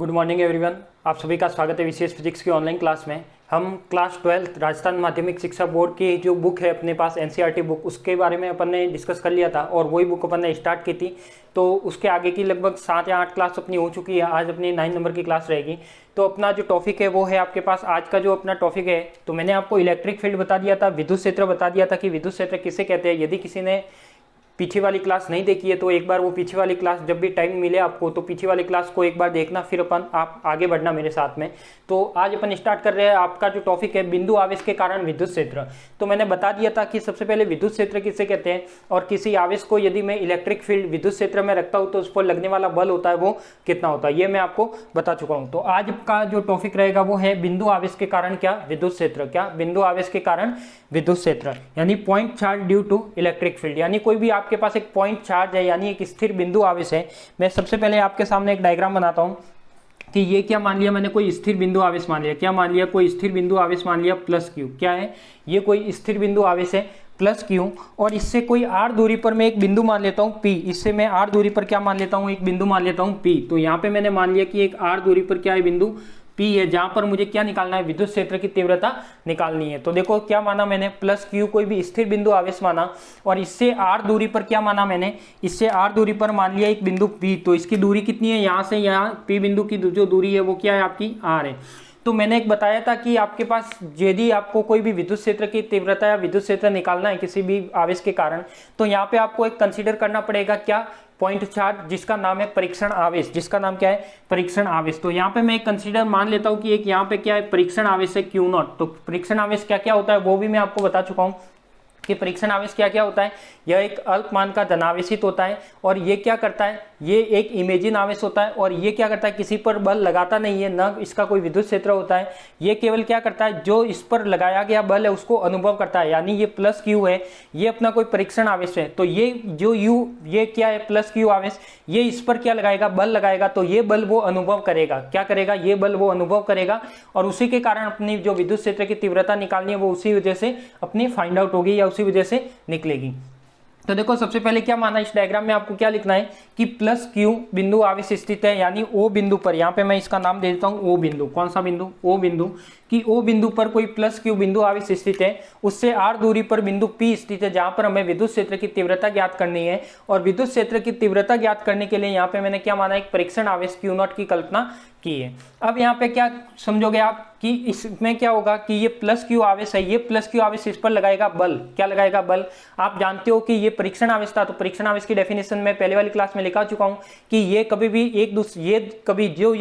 Good morning everyone. आप सभी का स्वागत है विशेष फिजिक्स की ऑनलाइन क्लास में। हम क्लास 12 राजस्थान माध्यमिक शिक्षा बोर्ड की जो बुक है अपने पास एनसीईआरटी बुक, उसके बारे में अपन ने डिस्कस कर लिया था और वही बुक अपन ने स्टार्ट की थी। तो उसके आगे की लगभग 7 या 8 क्लास अपनी हो चुकी है। आज अपनी 9 नंबर की क्लास रहेगी। तो अपना जो टॉपिक है वो है आपके पास आज का जो अपना टॉपिक है, तो मैंने आपको इलेक्ट्रिक फील्ड बता दिया था, विद्युत क्षेत्र बता दिया था कि विद्युत क्षेत्र किसे कहते हैं। यदि किसी ने पीछे वाली क्लास नहीं देखी है तो एक बार वो पीछे वाली क्लास, जब भी टाइम मिले आपको तो पीछे वाली क्लास को एक बार देखना, फिर अपन आप आगे बढ़ना मेरे साथ में। तो आज अपन स्टार्ट कर रहे हैं। आपका जो टॉपिक है बिंदु आवेश के कारण विद्युत क्षेत्र। तो मैंने बता दिया था कि सबसे पहले विद्युत क्षेत्र किसे कहते हैं और किसी आवेश को यदि मैं इलेक्ट्रिक फील्ड विद्युत क्षेत्र में रखता हूँ तो उस पर लगने वाला बल होता है वो कितना होता है, ये मैं आपको बता चुका हूँ। तो आज का जो टॉपिक रहेगा वो है बिंदु आवेश के कारण क्या विद्युत क्षेत्र, क्या बिंदु आवेश के कारण विद्युत क्षेत्र, यानी point charge due to electric field. यानी कोई भी आपके पास एक पॉइंट चार्ज है यानी एक स्थिर बिंदु आवेश है। मैं सबसे पहले आपके सामने एक डायग्राम बनाता हूं कि ये क्या मान लिया मैंने, कोई स्थिर बिंदु आवेश मान लिया। क्या मान लिया? कोई स्थिर बिंदु आवेश मान लिया प्लस क्यू। क्या है ये? कोई स्थिर बिंदु आवेश है प्लस क्यू। और इससे कोई आर दूरी पर मैं एक बिंदु मान लेता हूं पी। इससे मैं आर दूरी पर क्या मान लेता हूं? एक बिंदु मान लेता हूं पी। तो यहां पे मैंने मान लिया कि एक आर दूरी पर क्या है? बिंदु P है, जहां पर मुझे क्या निकालना है? विद्युत क्षेत्र की तीव्रता निकालनी है। तो देखो क्या माना मैंने, प्लस क्यू कोई भी स्थिर बिंदु आवेश माना और इससे आर दूरी पर क्या माना मैंने? इससे आर दूरी पर मान लिया एक बिंदु P। तो इसकी दूरी कितनी है? यहां से यहाँ P बिंदु की जो दूरी है वो क्या है? आपकी R है। तो मैंने एक बताया था कि आपके पास यदि आपको कोई भी विद्युत क्षेत्र की तीव्रता या विद्युत क्षेत्र निकालना है किसी भी आवेश के कारण, तो यहाँ पे आपको एक कंसीडर करना पड़ेगा क्या? पॉइंट चार्ज, जिसका नाम है परीक्षण आवेश। जिसका नाम क्या है? परीक्षण आवेश। तो यहाँ पे मैं एक कंसीडर मान लेता हूँ कि एक यहाँ पे क्या है? परीक्षण आवेश है Q0। तो परीक्षण आवेश क्या क्या होता है वो भी मैं आपको बता चुका हूँ कि परीक्षण आवेश क्या क्या होता है। यह एक अल्पमान का धनावेशित होता है और ये क्या करता है? ये एक इमेजिन आवेश होता है और ये क्या करता है? किसी पर बल लगाता नहीं है, न इसका कोई विद्युत क्षेत्र होता है। ये केवल क्या करता है? जो इस पर लगाया गया बल है उसको अनुभव करता है। यानी ये प्लस क्यू है, ये अपना कोई परीक्षण आवेश है। तो ये जो यू, ये क्या है? प्लस क्यू आवेश। ये इस पर क्या लगाएगा? बल लगाएगा। तो ये बल वो अनुभव करेगा। क्या करेगा? ये बल वो अनुभव करेगा और उसी के कारण अपनी जो विद्युत क्षेत्र की तीव्रता निकालनी है वो उसी वजह से अपनी फाइंड आउट होगी या उसी वजह से निकलेगी। तो देखो सबसे पहले क्या माना, इस डायग्राम में आपको क्या लिखना है कि प्लस क्यू बिंदु आवेश स्थित है, यानी ओ बिंदु पर। यहाँ पे मैं इसका नाम दे देता हूँ ओ बिंदु। कौन सा बिंदु? ओ बिंदु। कि ओ बिंदु पर कोई प्लस क्यू बिंदु आवेश स्थित है, उससे आर दूरी पर बिंदु पी स्थित है, जहां पर हमें विद्युत क्षेत्र की तीव्रता ज्ञात करनी है। और विद्युत क्षेत्र की तीव्रता ज्ञात करने के लिए यहाँ पे मैंने क्या माना? एक परीक्षण आवेश Q0 की कल्पना की है। अब यहाँ पे क्या समझोगे आप कि इसमें क्या होगा कि ये प्लस क्यू आवेश है, ये प्लस क्यू आवेश इस पर लगाएगा बल। क्या लगाएगा? बल। आप जानते हो कि ये परीक्षण आवेश था, तो परीक्षण आवेश की डेफिनेशन में पहले वाली क्लास में लिखा चुका हूं कि ये कभी भी ये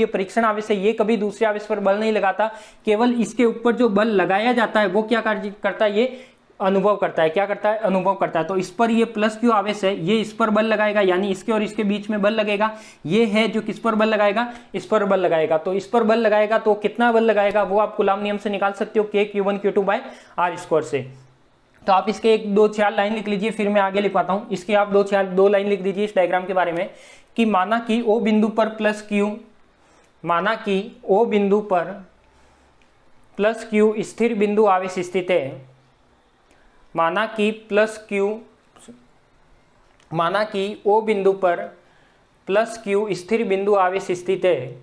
परीक्षण आवेश है ये कभी दूसरे आवेश पर बल नहीं लगाता, केवल इसके ऊपर जो बल लगाया जाता है वो क्या करता है? ये अनुभव करता है। क्या करता है? अनुभव करता है। तो इस पर ये प्लस क्यू आवेश है, ये इस पर बल लगाएगा, यानी इसके और इसके बीच में बल लगेगा। ये है जो किस पर बल लगाएगा? इस पर बल लगाएगा। तो इस पर बल लगाएगा तो कितना बल लगाएगा वो आप कूलॉम नियम से निकाल सकते हो, K Q1 Q2 bye R square से। तो आप इसके एक दो चार लाइन लिख लीजिए, फिर मैं आगे लिखवाता हूं। इसके आप दो लाइन लिख दीजिए इस डायग्राम के बारे में कि माना कि O बिंदु पर प्लस क्यू, माना कि O बिंदु पर प्लस क्यू स्थिर बिंदु आवेश स्थित है। माना कि O बिंदु पर प्लस क्यू स्थिर बिंदु आवेश स्थित है।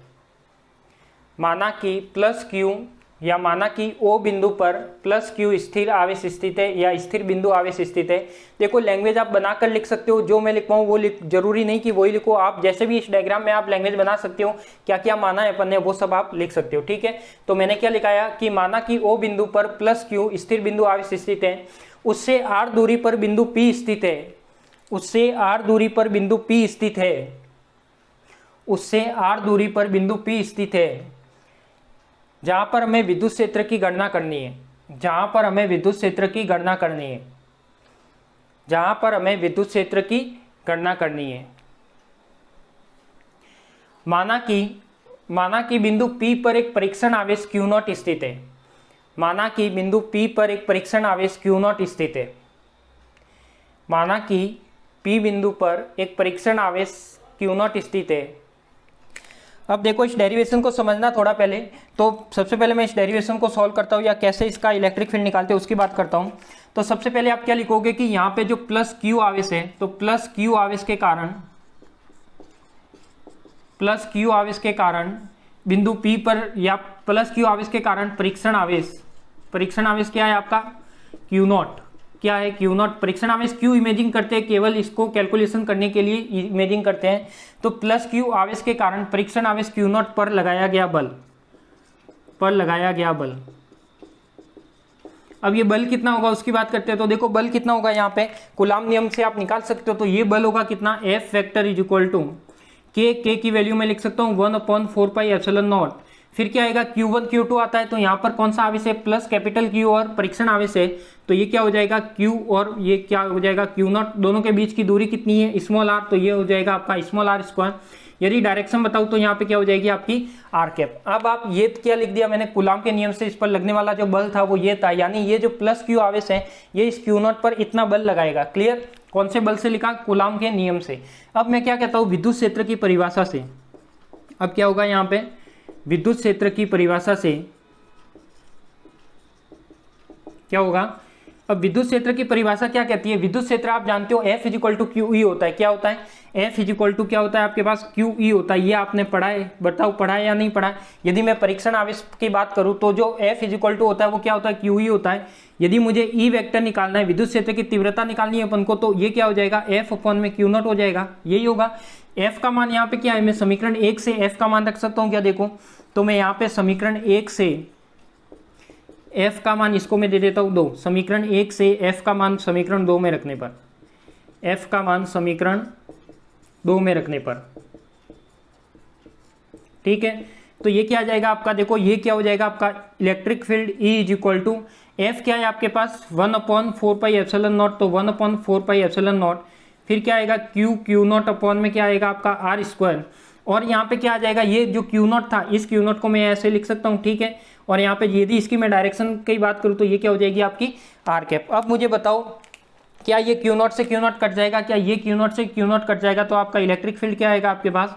माना कि प्लस क्यू या माना कि O बिंदु पर प्लस क्यू स्थिर आवेश स्थित है या स्थिर बिंदु आवेश स्थित है। देखो लैंग्वेज आप बनाकर लिख सकते हो, जो मैं लिखवाऊँ वो जरूरी नहीं कि वही लिखो। आप जैसे भी इस डायग्राम में आप लैंग्वेज बना सकते हो, क्या क्या माना है अपन ने वो सब आप लिख सकते हो। ठीक है, तो मैंने क्या लिखाया कि माना कि O बिंदु पर प्लस क्यू स्थिर बिंदु आवेश स्थित है, उससे आर दूरी पर बिंदु P स्थित है, उससे आर दूरी पर बिंदु P स्थित है, उससे आर दूरी पर बिंदु P स्थित है, जहां पर हमें विद्युत क्षेत्र की गणना करनी है। जहां पर हमें विद्युत क्षेत्र की गणना करनी है, जहां पर हमें विद्युत क्षेत्र की गणना करनी है। माना कि बिंदु P पर एक परीक्षण आवेश Q0 स्थित है। माना कि बिंदु P पर एक परीक्षण आवेश Q0 स्थित है। माना कि P बिंदु पर एक परीक्षण आवेश Q0 स्थित है। अब देखो इस डेरिवेशन को समझना थोड़ा पहले। तो सबसे पहले मैं इस डेरिवेशन को सॉल्व करता हूँ या कैसे इसका इलेक्ट्रिक फील्ड निकालते हैं उसकी बात करता हूँ। तो सबसे पहले आप क्या लिखोगे कि यहाँ पे जो प्लस क्यू आवेश है, तो प्लस क्यू आवेश के कारण बिंदु P पर या प्लस Q आवेश के कारण परीक्षण आवेश क्या है आपका Q नॉट, क्या है Q नॉट। परीक्षण आवेश क्यों इमेजिंग करते हैं, केवल इसको कैलकुलेशन करने के लिए इमेजिंग करते हैं। तो प्लस Q आवेश के कारण परीक्षण आवेश Q नॉट पर लगाया गया बल, अब ये बल कितना होगा उसकी बात करते हैं। तो देखो बल कितना होगा, यहाँ पे कूलाम नियम से आप निकाल सकते हो। तो ये बल होगा कितना, F vector is equal to K की वैल्यू में लिख सकता हूँ 1/4πε0। फिर क्या आएगा, Q1 Q2 आता है, तो यहाँ पर कौन सा आवेश है, प्लस कैपिटल Q और परीक्षण आवेश है, तो ये क्या हो जाएगा Q और ये क्या हो जाएगा Q नॉट। दोनों के बीच की दूरी कितनी है, स्मॉल r, तो ये हो जाएगा आपका स्मॉल r स्क्वायर। यदि डायरेक्शन बताऊँ तो यहाँ पे क्या हो जाएगी आपकी r कैप। अब आप ये क्या लिख दिया मैंने, कूलाम के नियम से इस पर लगने वाला जो बल था वो ये था, यानी ये जो प्लस Q आवेश है ये इस Q नॉट पर इतना बल लगाएगा। क्लियर, कौन से बल से लिखा, कूलाम के नियम से। अब मैं क्या कहता हूँ, विद्युत क्षेत्र की परिभाषा से। अब क्या होगा यहाँ पे, विद्युत क्षेत्र की परिभाषा से क्या होगा। अब विद्युत क्षेत्र की परिभाषा क्या कहती है, विद्युत क्षेत्र आप जानते हो F is equal to QE होता है। क्या होता है, F इज इक्वल टू क्या होता है आपके पास QE होता है। ये आपने पढ़ा है, बताओ पढ़ा है या नहीं पढ़ा है। यदि मैं परीक्षण आवेश की बात करूं तो जो F इज इक्वल टू होता है वो क्या होता है, QE होता है। यदि मुझे E वेक्टर निकालना है, विद्युत क्षेत्र की तीव्रता निकालनी है अपन को, तो ये क्या हो जाएगा, F अपॉन में Q नॉट हो जाएगा, यही होगा। F का मान यहाँ पे क्या है, मैं समीकरण 1 से F का मान रख सकता हूँ क्या, देखो तो मैं यहाँ पे समीकरण 1 से F का मान इसको मैं दे देता हूँ 2, समीकरण 1 से F का मान समीकरण 2 में रखने पर, F का मान समीकरण 2 में रखने पर, ठीक है। तो ये क्या आ जाएगा आपका, देखो ये क्या हो जाएगा आपका electric field E is equal to F क्या है आपके पास 1/4πε0, तो 1/4πε0, फिर क्या आएगा Q नॉट अपॉन में क्या आएगा आपका R स्क्वायर, और यहाँ पे क्या आ जाएगा, ये जो Q नॉट था इस Q नॉट को मैं ऐसे लिख सकता हूँ, ठीक है। और यहाँ पे यदि इसकी मैं डायरेक्शन की बात करूँ तो ये क्या हो जाएगी आपकी R कैप। अब मुझे बताओ क्या ये Q नॉट से Q नॉट कट जाएगा, क्या ये Q नॉट से Q नॉट कट जाएगा, तो आपका इलेक्ट्रिक फील्ड क्या आएगा आपके पास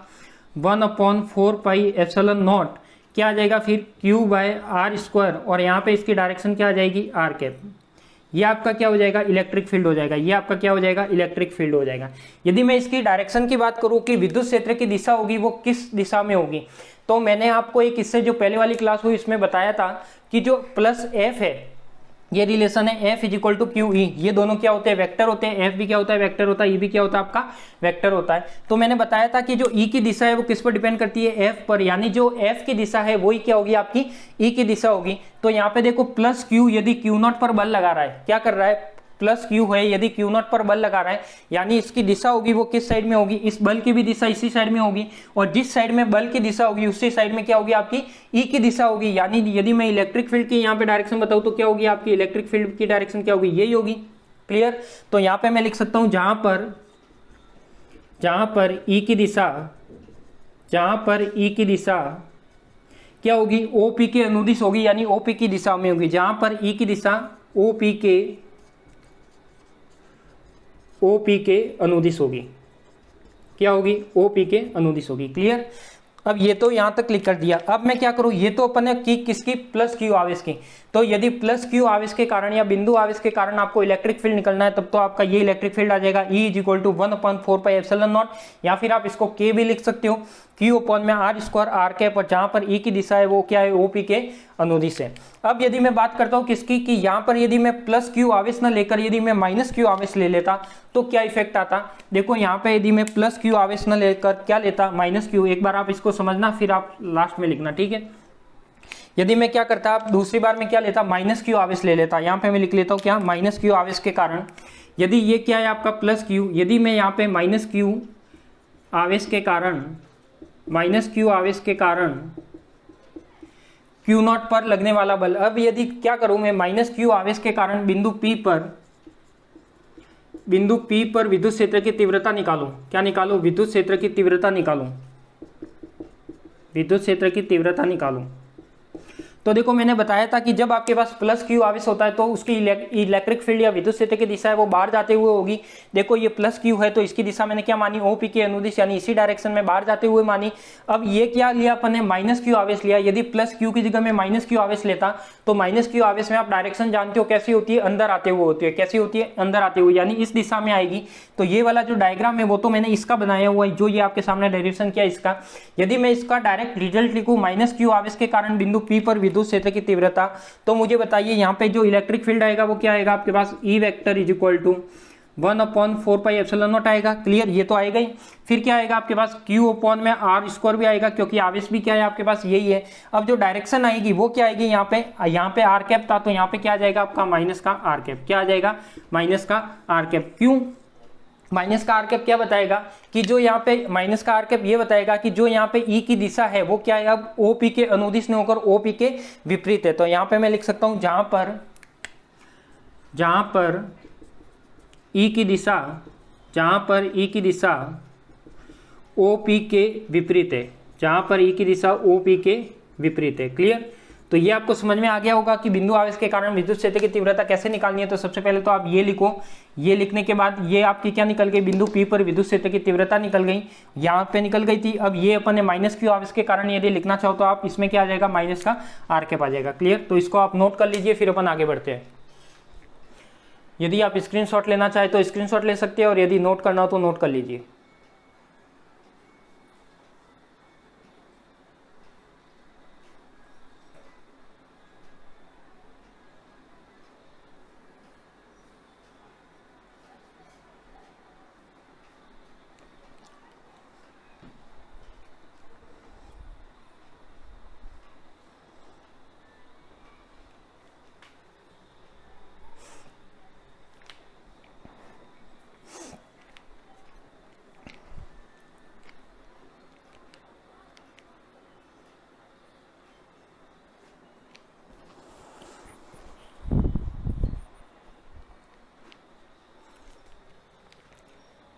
1/4πε0, क्या आ जाएगा फिर Q/R स्क्वायर, और यहाँ पे इसकी डायरेक्शन क्या आ जाएगी R कैप। ये आपका क्या हो जाएगा, इलेक्ट्रिक फील्ड हो जाएगा, ये आपका क्या हो जाएगा, इलेक्ट्रिक फील्ड हो जाएगा। यदि मैं इसकी डायरेक्शन की बात करूँ कि विद्युत क्षेत्र की दिशा होगी वो किस दिशा में होगी, तो मैंने आपको एक इससे जो पहले वाली क्लास हुई इसमें बताया था कि जो प्लस F है ये रिलेशन है F is equal to QE, ये दोनों क्या होते हैं, वेक्टर होते हैं। F भी क्या होता है, वेक्टर होता है, E भी क्या होता है आपका वेक्टर होता है। तो मैंने बताया था कि जो E की दिशा है वो किस पर डिपेंड करती है, F पर, यानी जो F की दिशा है वही क्या होगी आपकी E की दिशा होगी। तो यहाँ पे देखो प्लस Q यदि Q नॉट पर बल लगा रहा है, क्या कर रहा है, प्लस Q है, यदि Q नॉट पर बल लगा रहा है, यानी इसकी दिशा होगी वो किस साइड में होगी, इस बल की भी दिशा इसी साइड में होगी, और जिस साइड में बल की दिशा होगी उसी साइड में क्या होगी आपकी E की दिशा होगी। यानी यदि मैं इलेक्ट्रिक फील्ड की यहाँ पे डायरेक्शन बताऊँ तो क्या होगी आपकी इलेक्ट्रिक फील्ड की डायरेक्शन क्या होगी, यही होगी। क्लियर, तो यहाँ पे मैं लिख सकता हूँ जहां पर E की दिशा क्या होगी, OP के अनुदिश होगी, यानी OP की दिशा में होगी। जहां पर E की दिशा OP के अनुदिश होगी, क्या होगी, OP के अनुदिश होगी। क्लियर, अब ये तो यहां तक क्लिक कर दिया। अब मैं क्या करूं, ये तो अपन ने की किसकी, प्लस Q आवेश की। तो यदि प्लस Q आवेश के कारण या बिंदु आवेश के कारण आपको इलेक्ट्रिक फील्ड निकलना है, तब तो आपका ये इलेक्ट्रिक फील्ड आ जाएगा E इज इक्वल टू 1/4πε0, या फिर आप इसको K भी लिख सकते हो, Q अपॉन में R स्क्वायर R कैप, और जहां पर E की दिशा है वो क्या है, OP के अनुदिश है। अब यदि मैं बात करता हूं किसकी, कि यहाँ पर यदि मैं प्लस Q आवेश ना लेकर यदि मैं माइनस Q आवेश ले लेता तो क्या इफेक्ट आता। देखो यहाँ पे यदि मैं प्लस Q आवेश ना लेकर क्या लेता, माइनस Q, एक बार आप इसको समझना फिर आप लास्ट में लिखना, ठीक है। यदि मैं क्या करता, आप दूसरी बार में क्या लेता, माइनस Q आवेश ले लेता। यहाँ पे मैं लिख लेता हूँ क्या, माइनस Q आवेश के कारण, यदि ये क्या है आपका प्लस Q, यदि मैं यहाँ पे माइनस Q आवेश के कारण Q नॉट पर लगने वाला बल, अब यदि क्या करूं मैं, माइनस Q आवेश के कारण बिंदु P पर विद्युत क्षेत्र की तीव्रता निकालूं, क्या निकालूं, विद्युत क्षेत्र की तीव्रता निकालूं। तो देखो मैंने बताया था कि जब आपके पास प्लस क्यू आवेश होता है तो उसकी इलेक्ट्रिक फील्ड या विद्युत क्षेत्र की दिशा है वो बाहर जाते हुए होगी। देखो ये प्लस क्यू है तो इसकी दिशा मैंने क्या मानी, ओपी के अनुदिश, यानी इसी डायरेक्शन में बाहर जाते हुए मानी। अब ये क्या लिया अपन ने, माइनस क्यू आवेश लिया। यदि प्लस क्यू की जगह में माइनस क्यू आवेश लेता तो माइनस क्यू आवेश में आप डायरेक्शन जानते हो कैसी होती है, अंदर आते हुए होती है। कैसी होती है, अंदर आते हुए, यानी इस दिशा में आएगी। तो ये वाला जो डायग्राम है वो तो मैंने इसका बनाया हुआ है, जो ये आपके सामने डेरिवेशन किया इसका। यदि मैं इसका डायरेक्ट रिजल्ट लिखूं, माइनस क्यू आवेश के कारण बिंदु पी पर विद्युत क्षेत्र की तीव्रता, तो मुझे बताइए यहाँ पे जो इलेक्ट्रिक फील्ड आएगा वो क्या आएगा आपके पास, E vector is equal to 1/4πε0 आएगा। क्लियर, ये तो आएगा ही। फिर क्या आएगा आपके पास, Q अपॉन में आर स्क्वायर भी आएगा, क्योंकि आवेश भी क्या है आपके पास, यही है। अब जो डायरेक्शन आएगी वो क्या आएगी, यहाँ पे आर कैप था तो यहाँ पे क्या आ जाएगा आपका, माइनस का आर कैप। क्या आ जाएगा, माइनस का आर कैप। क्यों माइनस का आर कैप, क्या बताएगा कि जो यहाँ पे माइनस का आर कैप ये बताएगा कि जो यहाँ पे ई की दिशा है वो क्या है, अब ओपी के अनुदिश नहीं होकर ओपी के विपरीत है। तो यहाँ पे मैं लिख सकता हूँ जहां पर ई की दिशा ओपी के विपरीत है, जहां पर ई की दिशा ओपी के विपरीत है। क्लियर, तो ये आपको समझ में आ गया होगा कि बिंदु आवेश के कारण विद्युत क्षेत्र की तीव्रता कैसे निकालनी है। तो सबसे पहले तो आप ये लिखो, ये लिखने के बाद ये आपकी क्या निकल गई, बिंदु P पर विद्युत क्षेत्र की तीव्रता निकल गई, यहाँ पे निकल गई थी। अब ये अपन ने माइनस क्यू आवेश के कारण यदि लिखना चाहो तो आप इसमें क्या आ जाएगा, माइनस का आर कैप आ जाएगा। क्लियर, तो इसको आप नोट कर लीजिए, फिर अपन आगे बढ़ते हैं। यदि आप स्क्रीनशॉट लेना चाहे तो स्क्रीनशॉट ले सकते हैं, और यदि नोट करना हो तो नोट कर लीजिए।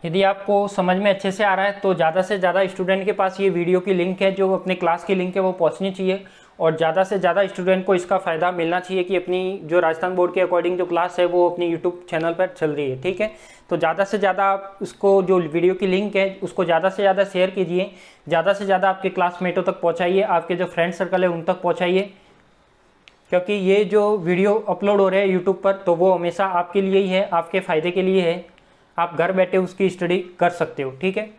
यदि आपको समझ में अच्छे से आ रहा है तो ज़्यादा से ज़्यादा स्टूडेंट के पास ये वीडियो की लिंक है, जो अपने क्लास की लिंक है वो पहुंचनी चाहिए, और ज़्यादा से ज़्यादा स्टूडेंट को इसका फ़ायदा मिलना चाहिए कि अपनी जो राजस्थान बोर्ड के अकॉर्डिंग जो क्लास है वो अपनी यूट्यूब चैनल पर चल रही है। ठीक है, तो ज़्यादा से ज़्यादा आप उसको, जो वीडियो की लिंक है उसको ज़्यादा से ज़्यादा शेयर कीजिए, ज़्यादा से ज़्यादा आपके क्लासमेटों तक पहुँचाइए, आपके जो फ्रेंड सर्कल है उन तक पहुँचाइए, क्योंकि ये जो वीडियो अपलोड हो रहे हैं यूट्यूब पर तो वो हमेशा आपके लिए ही है, आपके फ़ायदे के लिए है। आप घर बैठे उसकी स्टडी कर सकते हो। ठीक है,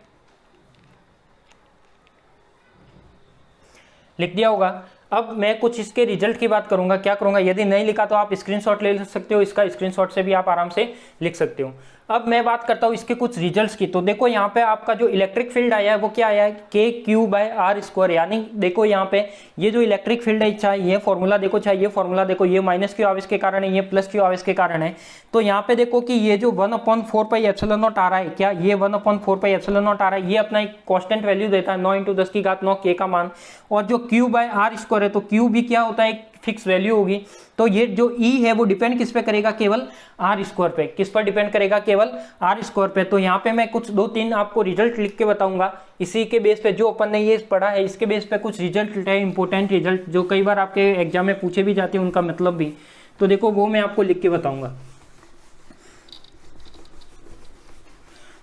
लिख दिया होगा। अब मैं कुछ इसके रिजल्ट की बात करूंगा। क्या करूंगा, यदि नहीं लिखा तो आप स्क्रीनशॉट ले सकते हो, इसका स्क्रीनशॉट से भी आप आराम से लिख सकते हो। अब मैं बात करता हूँ इसके कुछ रिजल्ट्स की। तो देखो यहाँ पे आपका जो इलेक्ट्रिक फील्ड आया है वो क्या आया है, KQ/R², यानी देखो यहाँ पे ये जो इलेक्ट्रिक फील्ड है, चाहे ये फॉर्मूला देखो चाहे ये फॉर्मूला देखो, ये माइनस क्यू आवेश के कारण है, ये प्लस क्यू आवेश के कारण है। तो यहाँ पे देखो कि ये जो 1/4πε0 आ रहा है, क्या ये 1/4πε0 आ रहा है, ये अपना एक कॉन्स्टेंट वैल्यू देता है 9 × 10⁹ K का मान। और जो Q/R² है तो Q भी क्या होता है, फिक्स वैल्यू होगी। तो ये जो E है वो डिपेंड किस पे करेगा, केवल R² पे। किस पर डिपेंड करेगा, केवल R² पे। तो यहाँ पे मैं कुछ 2-3 आपको रिजल्ट लिख के बताऊंगा, इसी के बेस पे जो अपन ने ये पढ़ा है इसके बेस पे कुछ रिजल्ट है, इंपॉर्टेंट रिजल्ट, जो कई बार आपके एग्जाम में पूछे भी जाते हैं, उनका मतलब भी। तो देखो वो मैं आपको लिख के बताऊंगा।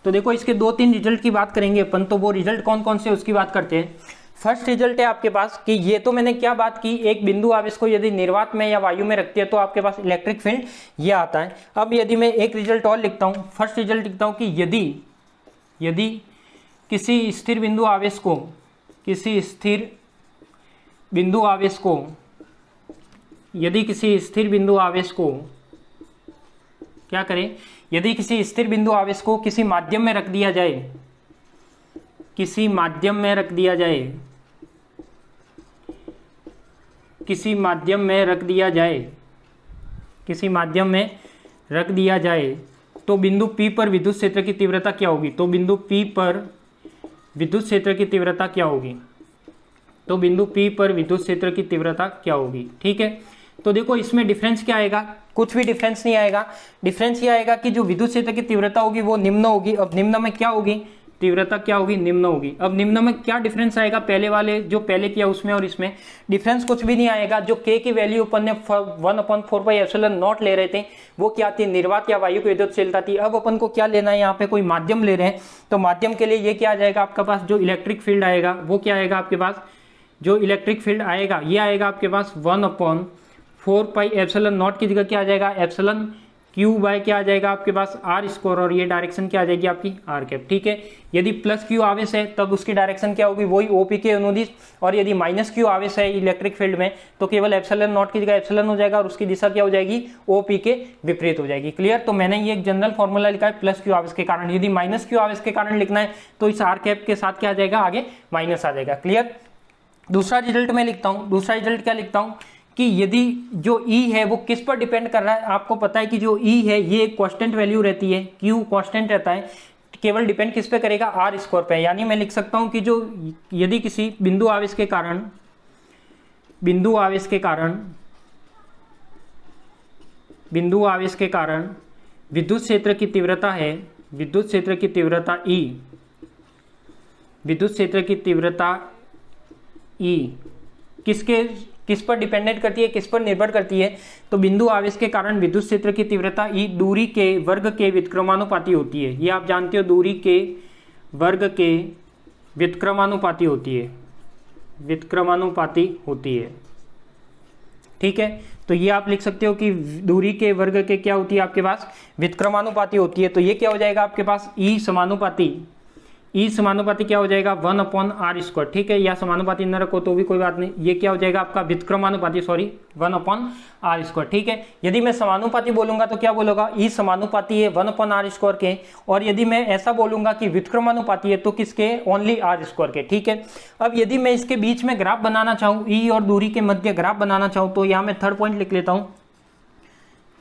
तो देखो इसके 2-3 रिजल्ट की बात करेंगे अपन। तो वो रिजल्ट कौन कौन से उसकी बात करते हैं। फर्स्ट रिजल्ट है आपके पास कि ये तो मैंने क्या बात की, एक बिंदु आवेश को यदि निर्वात में या वायु में रखती है तो आपके पास इलेक्ट्रिक फील्ड ये आता है। अब यदि मैं एक रिजल्ट और लिखता हूँ, फर्स्ट रिजल्ट लिखता हूँ कि यदि किसी स्थिर बिंदु आवेश को किसी स्थिर बिंदु आवेश को क्या करें, यदि किसी स्थिर बिंदु आवेश को किसी माध्यम में रख दिया जाए, किसी माध्यम में रख दिया जाए तो बिंदु P पर विद्युत क्षेत्र की तीव्रता क्या होगी। तो बिंदु P पर विद्युत क्षेत्र की तीव्रता क्या होगी। ठीक है, तो देखो इसमें डिफरेंस क्या आएगा, कुछ भी डिफरेंस नहीं आएगा। डिफरेंस ये आएगा कि जो विद्युत क्षेत्र की तीव्रता होगी वो निम्न होगी। अब निम्न में क्या होगी, तीव्रता क्या होगी, निम्न होगी। अब निम्न में क्या डिफरेंस आएगा पहले वाले जो पहले किया उसमें और इसमें? डिफरेंस कुछ भी नहीं आएगा। जो k की वैल्यू अपन ने 1/4πε0 ले रहे थे वो क्या थी, निर्वात या वायु की विद्युतशीलता थी। अब अपन को क्या लेना है, यहाँ पे कोई माध्यम ले रहे हैं तो माध्यम के लिए ये क्या आ जाएगा आपका पास, जो इलेक्ट्रिक फील्ड आएगा वो क्या आएगा आपके पास, जो इलेक्ट्रिक फील्ड आएगा ये आएगा आपके पास 1/4πε0 की जगह क्या आ जाएगा, एप्सिलॉन क्यू बाय क्या आ जाएगा आपके पास आर स्क्वायर, और ये डायरेक्शन क्या आ जाएगी आपकी आर कैप। ठीक है, यदि प्लस क्यू आवेश है तब उसकी डायरेक्शन क्या होगी, वही ओपी के अनुदिश, और यदि माइनस क्यू आवेश है इलेक्ट्रिक फील्ड में तो केवल एप्सिलॉन नॉट की जगह एप्सिलॉन हो जाएगा और उसकी दिशा क्या हो जाएगी, ओपी के विपरीत हो जाएगी। क्लियर। तो मैंने ये एक जनरल फॉर्मूला लिखा है प्लस क्यू आवेश के कारण। यदि माइनस क्यू आवेश के कारण लिखना है तो इस आर कैप के साथ क्या आ जाएगा, आगे माइनस आ जाएगा। क्लियर। दूसरा रिजल्ट मैं लिखता हूं, दूसरा रिजल्ट क्या लिखता हूं कि यदि जो E है वो किस पर डिपेंड कर रहा है, आपको पता है कि जो E है ये एक कांस्टेंट वैल्यू रहती है, Q कांस्टेंट रहता है, केवल डिपेंड किस पे करेगा, आर स्क्वायर पे। यानी मैं लिख सकता हूं कि जो यदि किसी बिंदु आवेश के कारण विद्युत क्षेत्र की तीव्रता है, विद्युत क्षेत्र की तीव्रता E, विद्युत क्षेत्र की तीव्रता E किस पर डिपेंडेंट करती है, किस पर निर्भर करती है, तो बिंदु आवेश के कारण विद्युत क्षेत्र की तीव्रता E दूरी के वर्ग के व्युत्क्रमानुपाती होती है। ये आप जानते हो, दूरी के वर्ग के व्युत्क्रमानुपाती होती है, व्युत्क्रमानुपाती होती है। ठीक है, तो ये आप लिख सकते हो कि दूरी के वर्ग के क्या होती है आपके पास, व्युत्क्रमानुपाती होती है। तो ये क्या हो जाएगा आपके पास, E समानुपाती क्या हो जाएगा, 1/r²। ठीक है, या समानुपाती न रखो तो भी कोई बात नहीं, ये क्या हो जाएगा आपका व्युत्क्रमानुपाती, 1/r²। ठीक है, यदि मैं समानुपाती बोलूंगा तो क्या बोलूंगा, E समानुपाती है 1/r² के, और यदि मैं ऐसा बोलूंगा कि व्युत्क्रमानुपाती है तो किसके, ओनली r² के। ठीक है, अब यदि मैं इसके बीच में ग्राफ बनाना चाहूँ, E और दूरी के मध्य ग्राफ बनाना चाहूँ, तो यहाँ मैं थर्ड पॉइंट लिख लेता हूँ,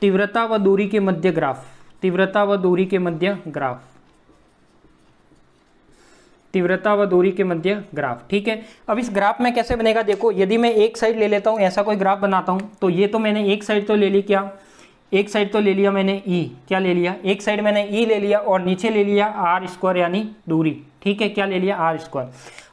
तीव्रता व दूरी के मध्य ग्राफ, तीव्रता व दूरी के मध्य ग्राफ, तीव्रता व दूरी के मध्य ग्राफ। ठीक है, अब इस ग्राफ में कैसे बनेगा, देखो यदि मैं एक साइड ले लेता हूं, ऐसा कोई ग्राफ बनाता हूं, तो ये तो मैंने एक साइड तो ले ली, क्या एक साइड तो ले लिया मैंने E, क्या ले लिया, एक साइड मैंने E ले लिया और नीचे ले लिया r² यानी दूरी। ठीक है, क्या ले लिया, r²।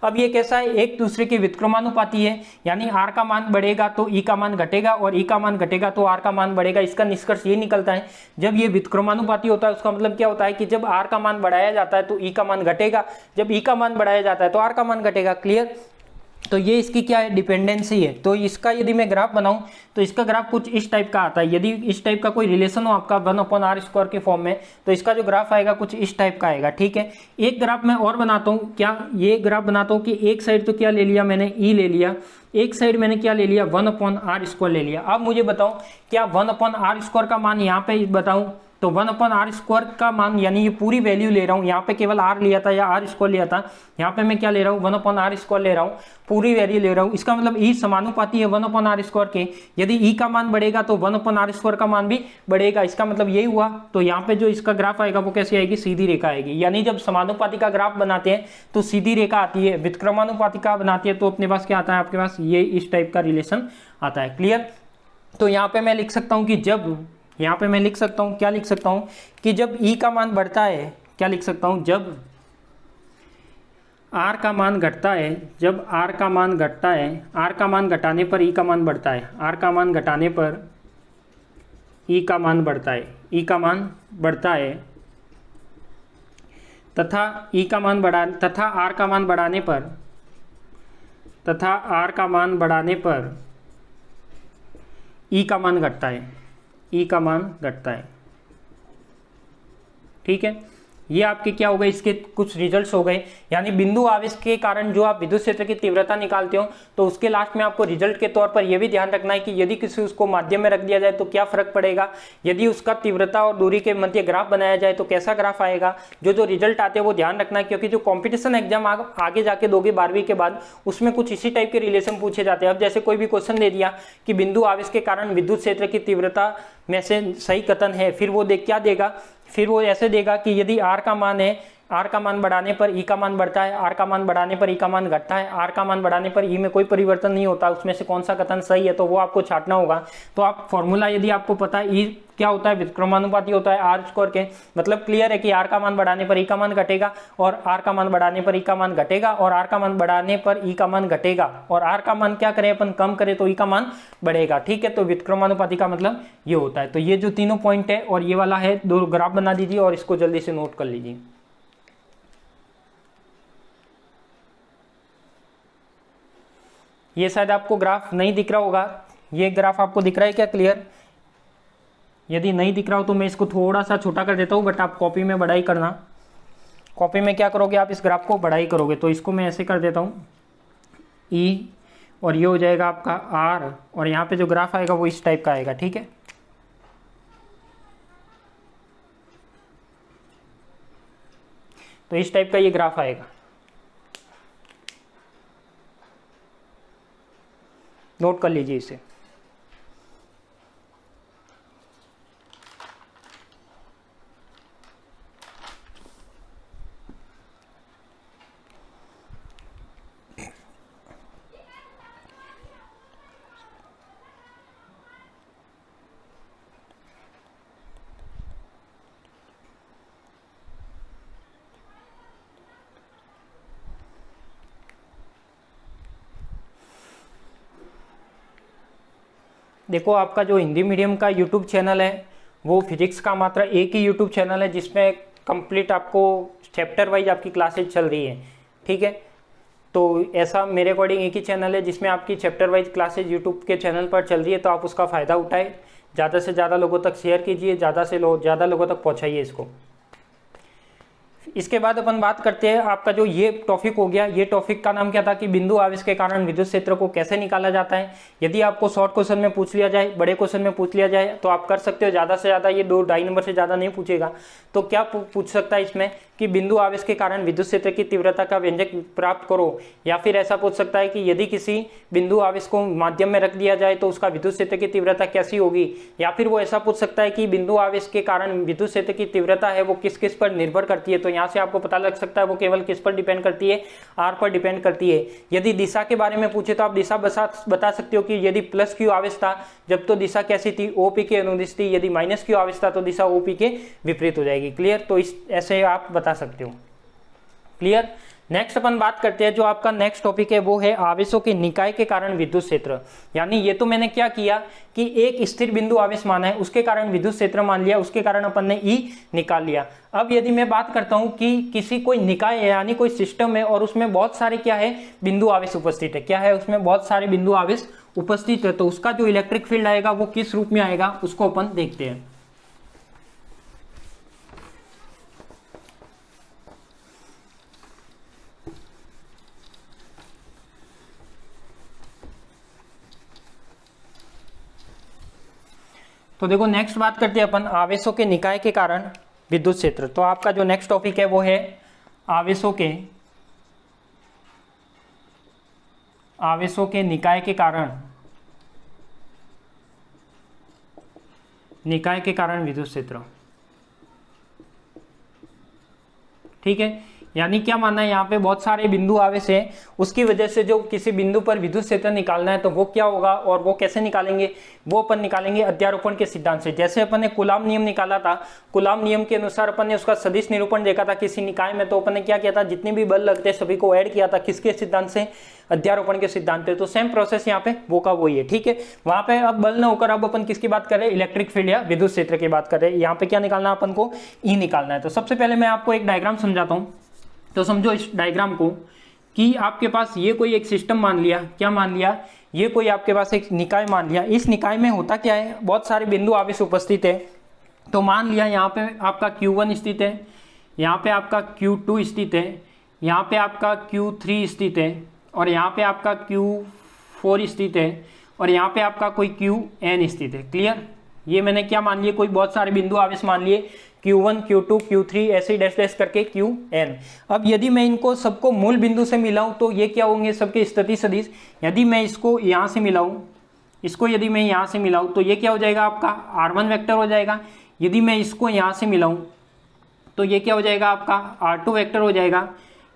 अब ये कैसा है, एक दूसरे के व्युत्क्रमानुपाती है, यानी r का मान बढ़ेगा तो E का मान घटेगा और E का मान घटेगा तो r का मान बढ़ेगा। इसका निष्कर्ष ये निकलता है, जब ये व्युत्क्रमानुपाती होता है उसका मतलब क्या होता है कि जब r का मान बढ़ाया जाता है तो E का मान घटेगा, जब E का मान बढ़ाया जाता है तो r का मान घटेगा। क्लियर। तो ये इसकी क्या है, डिपेंडेंसी है। तो इसका यदि मैं ग्राफ बनाऊं तो इसका ग्राफ कुछ इस टाइप का आता है। यदि इस टाइप का कोई रिलेशन हो आपका 1/r² के फॉर्म में, तो इसका जो ग्राफ आएगा कुछ इस टाइप का आएगा। ठीक है, एक ग्राफ मैं और बनाता हूँ, क्या ये ग्राफ बनाता हूँ कि एक साइड तो क्या ले लिया मैंने, E ले लिया, एक साइड मैंने क्या ले लिया, 1/r² ले लिया। अब मुझे बताओ क्या 1/r² का मान यहाँ पे बताऊँ, तो 1/r² का मान यानी ये पूरी वैल्यू ले रहा हूँ, यहाँ पे केवल r लिया था या r² लिया था, यहाँ पे मैं क्या ले रहा हूँ, 1/r² ले रहा हूँ, पूरी वैल्यू ले रहा हूँ। इसका मतलब E समानुपाती है 1/r² के, यदि E का मान बढ़ेगा तो 1/r² का मान भी बढ़ेगा। इसका मतलब यही हुआ। तो यहाँ पे जो इसका ग्राफ आएगा वो कैसी आएगी, सीधी रेखा आएगी। यानी जब समानुपाती का ग्राफ बनाते हैं तो सीधी रेखा आती है, व्युत्क्रमानुपाती का बनाती है तो अपने पास क्या आता है, आपके पास ये इस टाइप का रिलेशन आता है। क्लियर। तो यहाँ पे मैं लिख सकता हूँ कि जब, यहाँ पे मैं लिख सकता हूँ, क्या लिख सकता हूँ कि जब E का मान बढ़ता है, क्या लिख सकता हूँ, जब R का मान घटता है, जब R का मान घटता है, R का मान घटाने पर E का मान बढ़ता है, R का मान घटाने पर E का मान बढ़ता है, E का मान बढ़ता है, तथा E का मान बढ़ा, तथा R का मान बढ़ाने पर, तथा R का मान बढ़ाने पर E का मान घटता है, E का मान घटता है। ठीक है, ये आपके क्या हो गए, इसके कुछ रिजल्ट्स हो गए। यानी बिंदु आवेश के कारण जो आप विद्युत क्षेत्र की तीव्रता निकालते हो तो उसके लास्ट में आपको रिजल्ट के तौर पर यह भी ध्यान रखना है कि यदि किसी उसको माध्यम में रख दिया जाए तो क्या फर्क पड़ेगा, यदि उसका तीव्रता और दूरी के मध्य ग्राफ बनाया जाए तो कैसा ग्राफ आएगा। जो रिजल्ट आते हैं वो ध्यान रखना है, क्योंकि जो कॉम्पिटिशन एग्जाम आगे जाके दोगे 12वीं के बाद, उसमें कुछ इसी टाइप के रिलेशन पूछे जाते हैं। अब जैसे कोई भी क्वेश्चन दे दिया कि बिंदु आवेश के कारण विद्युत क्षेत्र की तीव्रता में से सही कथन है, फिर वो क्या देगा, फिर वो ऐसे देगा कि यदि R का मान है आर का मान बढ़ाने पर ई का मान बढ़ता है, आर का मान बढ़ाने पर ई का मान घटता है, आर का मान बढ़ाने पर ई में कोई परिवर्तन नहीं होता, उसमें से कौन सा कथन सही है तो वो आपको छांटना होगा। तो आप फॉर्मूला यदि आपको पता है ई क्या होता है, व्युत्क्रमानुपाती होता है आर स्क्वायर के, मतलब क्लियर है कि आर का मान बढ़ाने पर ई का मान घटेगा और आर का मान बढ़ाने पर ई का मान घटेगा और आर का मान बढ़ाने पर ई का मान घटेगा और आर का मान क्या करें अपन कम करें तो ई का मान बढ़ेगा। ठीक है, तो व्युत्क्रमानुपाती का मतलब ये होता है। तो ये जो तीनों पॉइंट है और ये वाला है, दो ग्राफ बना दीजिए और इसको जल्दी से नोट कर लीजिए। ये शायद आपको ग्राफ नहीं दिख रहा होगा, ये ग्राफ आपको दिख रहा है क्या क्लियर? यदि नहीं दिख रहा हो तो मैं इसको थोड़ा सा छोटा कर देता हूँ, बट आप कॉपी में बढ़ाई करना। कॉपी में क्या करोगे आप, इस ग्राफ को बढ़ाई करोगे। तो इसको मैं ऐसे कर देता हूँ ई, और ये हो जाएगा आपका आर, और यहाँ पे जो ग्राफ आएगा वो इस टाइप का आएगा। ठीक है, तो इस टाइप का ये ग्राफ आएगा, नोट कर लीजिए इसे। देखो आपका जो हिंदी मीडियम का यूट्यूब चैनल है वो फिजिक्स का मात्र एक ही यूट्यूब चैनल है जिसमें कंप्लीट आपको चैप्टर वाइज आपकी क्लासेज चल रही है। ठीक है, तो ऐसा मेरे अकॉर्डिंग एक ही चैनल है जिसमें आपकी चैप्टर वाइज क्लासेज यूट्यूब के चैनल पर चल रही है, तो आप उसका फ़ायदा उठाए, ज़्यादा से ज़्यादा लोगों तक शेयर कीजिए, ज़्यादा लोगों तक पहुँचाइए इसको। इसके बाद अपन बात करते हैं आपका जो ये टॉपिक हो गया, ये टॉपिक का नाम क्या था कि बिंदु आवेश के कारण विद्युत क्षेत्र को कैसे निकाला जाता है। यदि आपको शॉर्ट क्वेश्चन में पूछ लिया जाए, बड़े क्वेश्चन में पूछ लिया जाए तो आप कर सकते हो, ज़्यादा से ज़्यादा ये 2-2.5 नंबर से ज़्यादा नहीं पूछेगा। तो क्या पूछ सकता है इसमें कि बिंदु आवेश के कारण विद्युत क्षेत्र की तीव्रता का व्यंजक प्राप्त करो, या फिर ऐसा पूछ सकता है कि यदि किसी बिंदु आवेश को माध्यम में रख दिया जाए तो उसका विद्युत क्षेत्र की तीव्रता कैसी होगी, या फिर वो ऐसा पूछ सकता है कि बिंदु आवेश के कारण विद्युत क्षेत्र की तीव्रता है वो किस किस पर निर्भर करती है। तो यहाँ से आपको पता लग सकता है वो केवल किस पर डिपेंड करती है, आर पर डिपेंड करती है। यदि दिशा के बारे में पूछे तो आप दिशा बता सकते हो कि यदि प्लस क्यू आवेश था जब तो दिशा कैसी थी, ओपी के अनुदिश थी, यदि माइनस क्यू आवेश था तो दिशा ओपी के विपरीत हो जाएगी। क्लियर, तो इस ऐसे आप बता सकते हो। क्लियर, नेक्स्ट अपन बात करते हैं, जो आपका नेक्स्ट टॉपिक है वो है आवेशों के निकाय के कारण विद्युत क्षेत्र। यानी ये तो मैंने क्या किया कि एक स्थिर बिंदु आवेश माना है, उसके कारण विद्युत क्षेत्र मान लिया, उसके कारण अपन ने ई निकाल लिया। अब यदि मैं बात करता हूं कि किसी कोई निकाय है यानी कोई सिस्टम है और उसमें बहुत सारे क्या है बिंदु आवेश उपस्थित है, क्या है उसमें बहुत सारे बिंदु आवेश उपस्थित है, तो उसका जो इलेक्ट्रिक फील्ड आएगा वो किस रूप में आएगा उसको अपन देखते हैं। तो देखो नेक्स्ट बात करते हैं अपन आवेशों के निकाय के कारण विद्युत क्षेत्र। तो आपका जो नेक्स्ट टॉपिक है वो है आवेशों के निकाय के कारण विद्युत क्षेत्र। ठीक है, यानी क्या मानना है, यहाँ पे बहुत सारे बिंदु आवेश है, उसकी वजह से जो किसी बिंदु पर विद्युत क्षेत्र निकालना है तो वो क्या होगा और वो कैसे निकालेंगे, वो अपन निकालेंगे अध्यारोपण के सिद्धांत से। जैसे अपन ने कूलाम नियम निकाला था, कूलाम नियम के अनुसार अपन ने उसका सदिश निरूपण देखा था किसी निकाय में, तो अपन ने क्या किया था, जितने भी बल लगते सभी को ऐड किया था, किसके सिद्धांत से, अध्यारोपण के सिद्धांत है। तो सेम प्रोसेस यहाँ पे वो का वही है। ठीक है, वहां पे अब बल न होकर अब अपन किसकी बात कर रहे हैं, इलेक्ट्रिक फील्ड या विद्युत क्षेत्र की बात कर रहे हैं। यहाँ पे क्या निकालना है अपन को, ई निकालना है। तो सबसे पहले मैं आपको एक डायग्राम समझाता हूँ, तो समझो इस डायग्राम को कि आपके पास ये कोई एक सिस्टम मान लिया, क्या मान लिया, ये कोई आपके पास एक निकाय मान लिया। इस निकाय में होता क्या है, बहुत सारे बिंदु आवेश उपस्थित है। तो मान लिया यहाँ पे आपका Q1 स्थित है, यहाँ पे आपका Q2 स्थित है, यहाँ पे आपका Q3 स्थित है, और यहाँ पे आपका Q4 स्थित है, और यहाँ पे आपका कोई Qn स्थित है। क्लियर, ये मैंने क्या मान लिए, कोई बहुत सारे बिंदु आवेश मान लिए, Q1, Q2, Q3 ऐसे डैश डैश करके Qn। अब यदि मैं इनको सबको मूल बिंदु से मिलाऊं तो ये क्या होंगे, सबके स्थिति सदिश। यदि मैं इसको यहाँ से मिलाऊं, इसको यदि मैं यहाँ से मिलाऊं तो ये क्या हो जाएगा, आपका R1 वेक्टर हो जाएगा। यदि मैं इसको यहाँ से मिलाऊं तो ये क्या हो जाएगा आपका R2 वेक्टर हो जाएगा।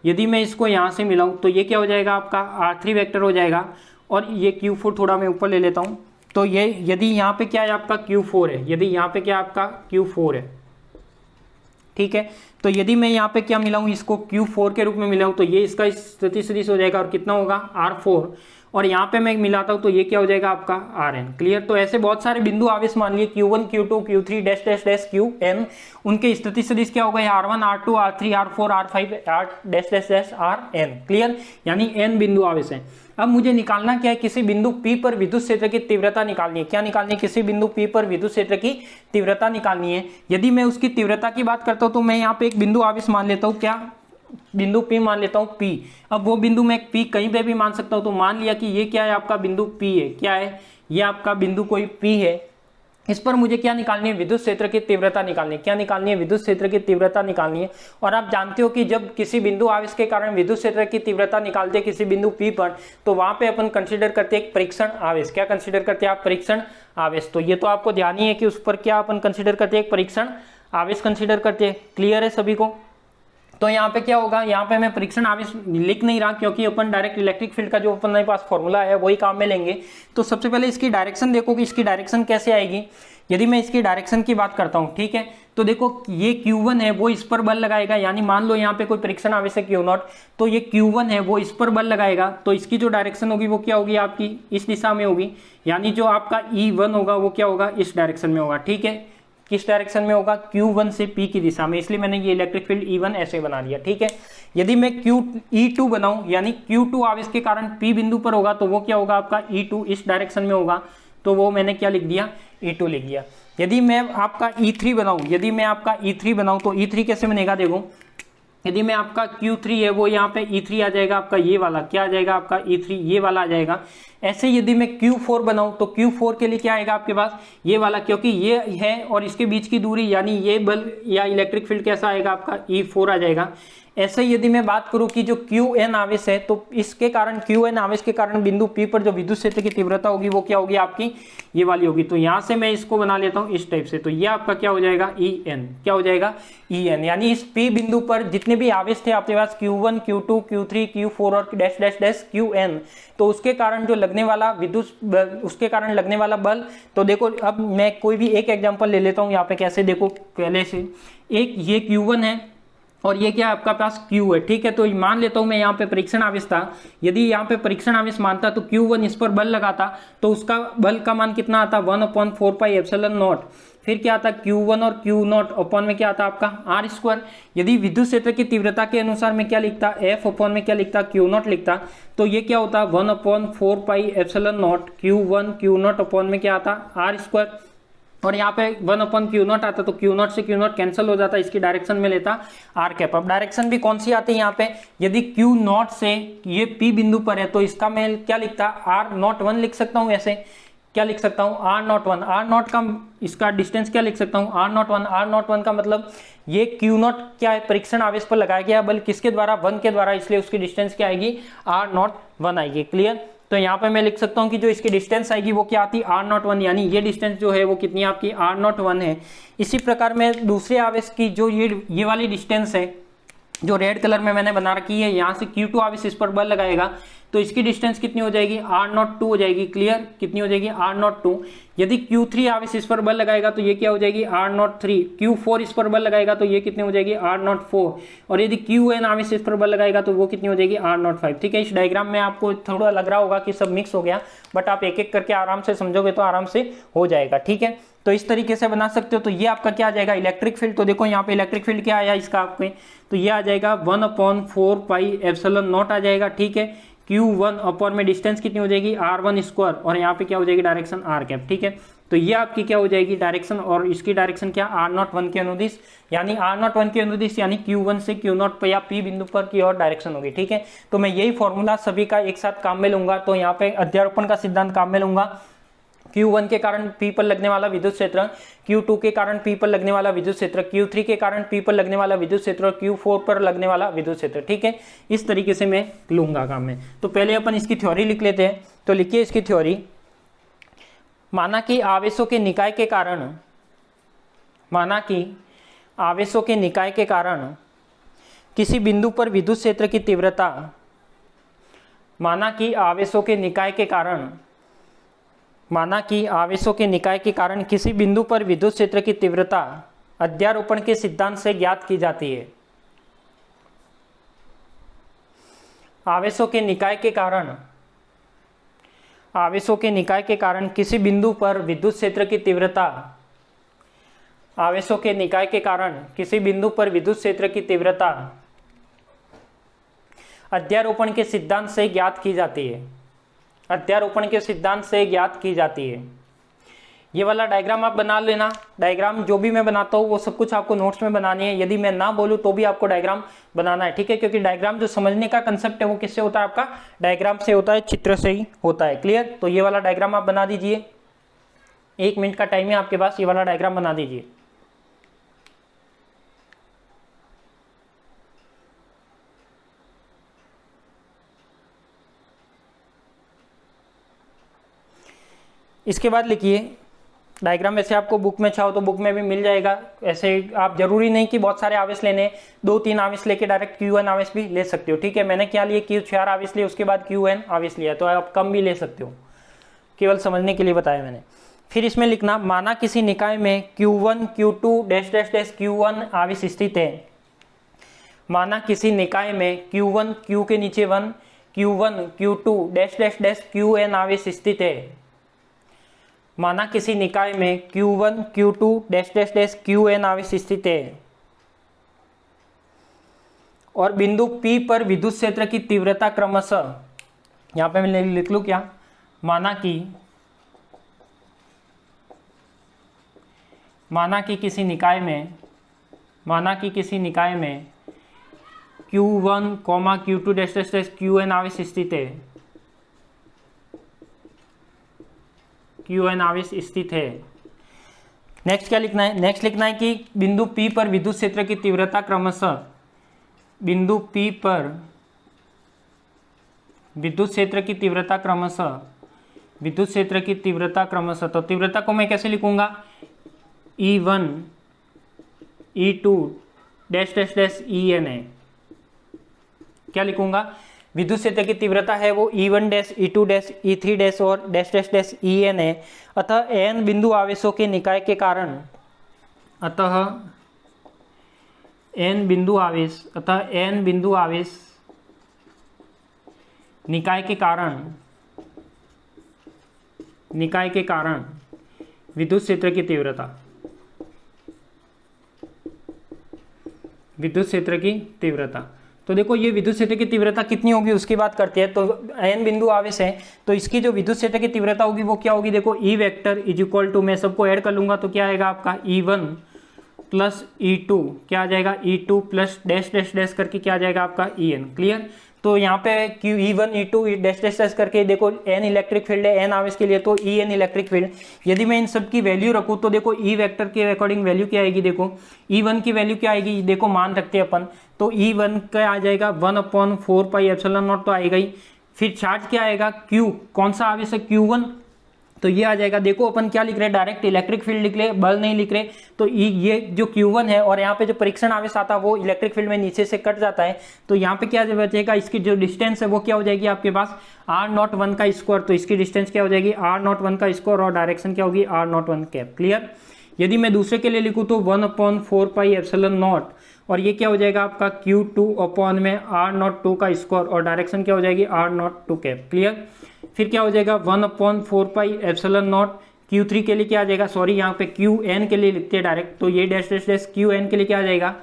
यदि मैं इसको यहाँ से मिलाऊँ तो ये क्या हो जाएगा आपका R3 वेक्टर हो जाएगा। और ये Q4 थोड़ा मैं ऊपर ले लेता हूँ, तो ये यदि यहाँ पे क्या है आपका Q4 है, यदि यहाँ पे क्या आपका Q4 है, ठीक है। तो यदि मैं यहाँ पे क्या मिलाऊँ, इसको Q4 के रूप में मिलाऊँ तो ये इसका स्थिति सदिश हो जाएगा और कितना होगा R4। और यहाँ पे मैं मिलाता हूँ तो ये क्या हो जाएगा आपका Rn। क्लियर। तो ऐसे बहुत सारे बिंदु आवेश मान लिए Q1 Q2 Q3 dash dash dash Qn, उनके स्थिति सदिश क्या होगा R1 R2 R3 R4 R5 R dash dash dash Rn। Clear, यानी n बिंदु आवेश है। अब मुझे निकालना क्या है, किसी बिंदु P पर विद्युत क्षेत्र की तीव्रता निकालनी है। क्या निकालनी है, किसी बिंदु P पर विद्युत क्षेत्र की तीव्रता निकालनी है। यदि मैं उसकी तीव्रता की बात करता हूं तो मैं यहाँ पे एक बिंदु आवेश मान लेता हूँ, क्या बिंदु P मान लेता हूँ P। अब वो बिंदु मैं P कहीं पे भी मान सकता हूँ, तो मान लिया कि ये क्या है आपका बिंदु P है। क्या है, ये आपका बिंदु कोई P है। इस पर मुझे क्या निकालनी है, विद्युत क्षेत्र की तीव्रता निकालनी है। क्या निकालनी है, विद्युत क्षेत्र की तीव्रता निकालनी है। और आप जानते हो कि जब किसी बिंदु आवेश के कारण विद्युत क्षेत्र की तीव्रता निकालते हैं किसी बिंदु P पर, तो वहां पे अपन कंसीडर करते हैं एक परीक्षण आवेश। क्या कंसीडर करते हैं आप, परीक्षण आवेश। तो ये तो आपको ध्यान ही है कि उस पर क्या अपन कंसीडर करते हैं, एक परीक्षण आवेश कंसीडर करते हैं। क्लियर है सभी को। तो यहाँ पे क्या होगा, यहाँ पे मैं परीक्षण आवेश लिख नहीं रहा क्योंकि अपन डायरेक्ट इलेक्ट्रिक फील्ड का जो अपने पास फॉर्मूला है वही काम में लेंगे। तो सबसे पहले इसकी डायरेक्शन देखो कि इसकी डायरेक्शन कैसे आएगी। यदि मैं इसकी डायरेक्शन की बात करता हूँ, ठीक है, तो देखो ये Q1 है वो इस पर बल लगाएगा, यानी मान लो यहाँ पे कोई परीक्षण आवेश है Q0, तो ये Q1 है वो इस पर बल लगाएगा। तो इसकी जो डायरेक्शन होगी वो क्या होगी आपकी, इस दिशा में होगी। यानी जो आपका E1 होगा वो क्या होगा, इस डायरेक्शन में होगा। ठीक है, किस डायरेक्शन में होगा, Q1 से P की दिशा में, इसलिए मैंने ये इलेक्ट्रिक फील्ड E1 ऐसे बना दिया। ठीक है, यदि मैं E2 बनाऊं, यानी Q2 आवेश के कारण P बिंदु पर होगा, तो वो क्या होगा आपका E2 इस डायरेक्शन में होगा, तो वो मैंने क्या लिख दिया, E2 लिख दिया। यदि मैं आपका E3 बनाऊं, यदि मैं आपका E3 बनाऊं तो E3 कैसे बनेगा, देखो यदि मैं आपका Q3 है वो यहाँ पे E3 आ जाएगा आपका, ये वाला क्या आ जाएगा आपका E3, ये वाला आ जाएगा। ऐसे यदि मैं Q4 बनाऊं तो Q4 के लिए क्या आएगा आपके पास, ये वाला, क्योंकि ये है और इसके बीच की दूरी यानी ये बल या इलेक्ट्रिक फील्ड कैसा आएगा आपका, E4 आ जाएगा। ऐसे यदि मैं बात करूं कि जो Qn आवेश है, तो इसके कारण Qn आवेश के कारण बिंदु P पर जो विद्युत क्षेत्र की तीव्रता होगी वो क्या होगी आपकी, ये वाली होगी। तो यहां से मैं इसको बना लेता हूं इस टाइप से, तो ये आपका क्या हो जाएगा En, क्या हो जाएगा En, यानी इस P बिंदु पर जितने भी आवेश थे आपके पास Q1 Q2 Q3 Q4 और डैश डैश डैश Qn, तो उसके कारण जो लगने वाला विद्युत, उसके कारण लगने वाला बल। तो देखो अब मैं कोई भी एक एग्जांपल ले लेता हूं यहाँ पे, कैसे देखो पहले से, एक ये Q1 है और ये क्या आपका पास Q है। ठीक है, तो मान लेता हूं मैं यहाँ पे परीक्षण आवेश था, यदि यहाँ पे परीक्षण आवेश मानता तो Q1 इस पर बल लगाता तो उसका बल का मान कितना आता, 1/4πε0। फिर क्या आता Q1 और Q0 अपॉन में क्या आता आपका R²। यदि विद्युत क्षेत्र की तीव्रता के अनुसार मैं क्या लिखता, F अपॉन में क्या लिखता, Q0 लिखता, तो ये क्या होता 1/4πε0 Q1 Q0 अपॉन में क्या आता R²। और यहाँ पे 1/Q0 आता, तो Q0 से Q0 कैंसिल हो जाता, इसकी डायरेक्शन में लेता R कैप। अब डायरेक्शन भी कौन सी आती है यहाँ पे, यदि Q0 से ये P बिंदु पर है तो इसका मैं क्या लिखता, R01 लिख सकता हूँ। ऐसे क्या लिख सकता हूँ, R01, R0 का इसका डिस्टेंस क्या लिख सकता हूँ, R01 का मतलब ये Q0 क्या है, परीक्षण आवेश पर लगाया गया बल किसके द्वारा, 1 के द्वारा, इसलिए उसकी डिस्टेंस क्या आएगी, R01 आएगी। क्लियर। तो यहाँ पे मैं लिख सकता हूँ कि जो इसकी डिस्टेंस आएगी वो क्या आती, R01, यानी ये डिस्टेंस जो है वो कितनी आपकी R01 है। इसी प्रकार मैं दूसरे आवेश की जो ये वाली डिस्टेंस है जो रेड कलर में मैंने बना रखी है, यहाँ से Q2 आवेश इस पर बल लगाएगा तो इसकी डिस्टेंस कितनी हो जाएगी, R02 हो जाएगी। क्लियर, कितनी हो जाएगी, R02। यदि Q3 आवेश इस पर बल लगाएगा तो ये क्या हो जाएगी, R03। Q4 इस पर बल लगाएगा तो ये कितनी हो जाएगी, R04। और यदि Qn आवेश इस पर बल लगाएगा तो वो कितनी हो जाएगी, R05। ठीक है, इस डायग्राम में आपको थोड़ा लग रहा होगा कि सब मिक्स हो गया, बट आप एक एक करके आराम से समझोगे तो आराम से हो जाएगा। ठीक है, तो इस तरीके से बना सकते हो। तो ये आपका क्या आ जाएगा, इलेक्ट्रिक फील्ड। तो देखो यहाँ पे इलेक्ट्रिक फील्ड क्या आया इसका आपके, तो ये आ जाएगा 1/4πε0 आ जाएगा। ठीक है, Q1 अपॉन में डिस्टेंस कितनी हो जाएगी, R1², और यहाँ पे क्या हो जाएगी डायरेक्शन R कैप। ठीक है, तो ये आपकी क्या हो जाएगी डायरेक्शन, और इसकी डायरेक्शन क्या, R01 के अनुदिश, यानी R01 के अनुदिश यानी Q1 से Q0 पर या P बिंदु पर की और डायरेक्शन होगी। ठीक है, तो मैं यही फॉर्मूला सभी का एक साथ काम में लूंगा। तो यहाँ पे अध्यारोपण का सिद्धांत काम में लूंगा, Q1 के कारण P पर लगने वाला विद्युत क्षेत्र, Q2 के कारण P पर लगने वाला विद्युत क्षेत्र, Q3 के कारण P पर लगने वाला विद्युत क्षेत्र और Q4 पर लगने वाला विद्युत क्षेत्र। ठीक है, इस तरीके से मैं लूंगा काम में। तो पहले अपन इसकी थ्योरी लिख लेते हैं। तो लिखिए इसकी थ्योरी। माना कि आवेशों के निकाय के कारण, माना कि आवेशों के निकाय के कारण किसी बिंदु पर विद्युत क्षेत्र की तीव्रता, माना कि आवेशों के निकाय के कारण किसी बिंदु पर विद्युत क्षेत्र की तीव्रता अध्यारोपण के सिद्धांत से ज्ञात की जाती है। आवेशों के निकाय के कारण किसी बिंदु पर विद्युत क्षेत्र की तीव्रता, आवेशों के निकाय के कारण किसी बिंदु पर विद्युत क्षेत्र की तीव्रता अध्यारोपण के सिद्धांत से ज्ञात की जाती है। अध्यारोपण के सिद्धांत से ज्ञात की जाती है। ये वाला डायग्राम आप बना लेना। डायग्राम जो भी मैं बनाता हूँ वो सब कुछ आपको नोट्स में बनानी है। यदि मैं ना बोलूँ तो भी आपको डायग्राम बनाना है, ठीक है? क्योंकि डायग्राम जो समझने का कंसेप्ट है वो किससे होता है? आपका डायग्राम से होता है, चित्र से ही होता है। क्लियर? तो ये वाला डायग्राम आप बना दीजिए। 1 मिनट का टाइम है आपके पास, ये वाला डायग्राम बना दीजिए। इसके बाद लिखिए डायग्राम। वैसे आपको बुक में चाहो तो बुक में भी मिल जाएगा। ऐसे आप जरूरी नहीं कि बहुत सारे आवेश लेने, 2-3 आवेश लेके डायरेक्ट Q1 आवेश भी ले सकते हो, ठीक है? मैंने क्या लिए, Q4 आवेश लिए, उसके बाद Qn आवेश लिया, तो आप कम भी ले सकते हो, केवल समझने के लिए बताया मैंने। फिर इसमें लिखना, माना किसी निकाय में Q1 Q2 dash dash dash Q1 आवेश स्थित है। माना किसी निकाय में Q1 Q के नीचे 1, Q1 Q2 dash dash dash Qn आवेश स्थित है। माना किसी निकाय में Q1 Q2 dash dash dash Qn आवेश स्थित है और बिंदु P पर विद्युत क्षेत्र की तीव्रता क्रमशः, यहां पे मैं लिख लूं क्या, माना कि किसी निकाय में Q1, Q2 dash dash dash Qn आवेश स्थित है, Qn आवेश स्थित है। नेक्स्ट क्या लिखना है? नेक्स्ट लिखना है कि बिंदु P पर विद्युत क्षेत्र की तीव्रता क्रमशः, बिंदु P पर विद्युत क्षेत्र की तीव्रता क्रमशः, तो तीव्रता को मैं कैसे लिखूंगा? E1 E2 dash dash dash En है। क्या लिखूंगा? विद्युत क्षेत्र की तीव्रता है वो E1 dash E2 dash E3 dash और डैश डैश डैश En है। अतः n बिंदु आवेशों के निकाय के कारण, n बिंदु आवेश निकाय के कारण विद्युत क्षेत्र की तीव्रता, तो देखो ये विद्युत क्षेत्र की तीव्रता कितनी होगी उसकी बात करते हैं। तो n बिंदु आवेश है तो इसकी जो विद्युत क्षेत्र की तीव्रता होगी वो क्या होगी? देखो E vector is equal to, मैं सबको ऐड कर लूंगा तो क्या आएगा आपका E1 प्लस E2, क्या आ जाएगा E2 plus dash dash dash करके क्या आ जाएगा आपका En। क्लियर? तो यहाँ पे E1 E2 dash dash dash करके देखो n इलेक्ट्रिक फील्ड है n आवेश के लिए, तो En इलेक्ट्रिक फील्ड। यदि मैं इन सब की वैल्यू रखूँ तो देखो E वेक्टर के अकॉर्डिंग वैल्यू क्या आएगी? देखो E1 की वैल्यू क्या आएगी? देखो मान रखते हैं अपन, तो E1 का आ जाएगा 1/4πε0 तो आएगा ही। फिर चार्ज क्या आएगा? Q, कौन सा आवेश है? Q1, तो ये आ जाएगा। देखो अपन क्या लिख रहे हैं? डायरेक्ट इलेक्ट्रिक फील्ड लिख रहे, बल नहीं लिख रहे। तो ये जो Q1 है और यहाँ पे जो परीक्षण आवेश आता है वो इलेक्ट्रिक फील्ड में नीचे से कट जाता है, तो यहाँ पे क्या बचेगा? इसकी जो डिस्टेंस है वो क्या हो जाएगी आपके पास? R01 का स्क्वायर, तो इसकी डिस्टेंस क्या हो जाएगी? R01 का स्क्वायर और डायरेक्शन क्या होगी? R01 cap. क्लियर? यदि मैं दूसरे के लिए लिखूँ तो 1/4πε0 और ये क्या हो जाएगा आपका? Q2 अपॉन में R02 का स्क्वायर और डायरेक्शन क्या हो जाएगी? R02 cap. क्लियर? फिर क्या हो जाएगा? 1/4πε0 Q3 के लिए क्या आ जाएगा? सॉरी यहाँ पे Qn के लिए लिखते हैं डायरेक्ट, तो ये डैश डैश डैश Qn के लिए क्या आ जाएगा?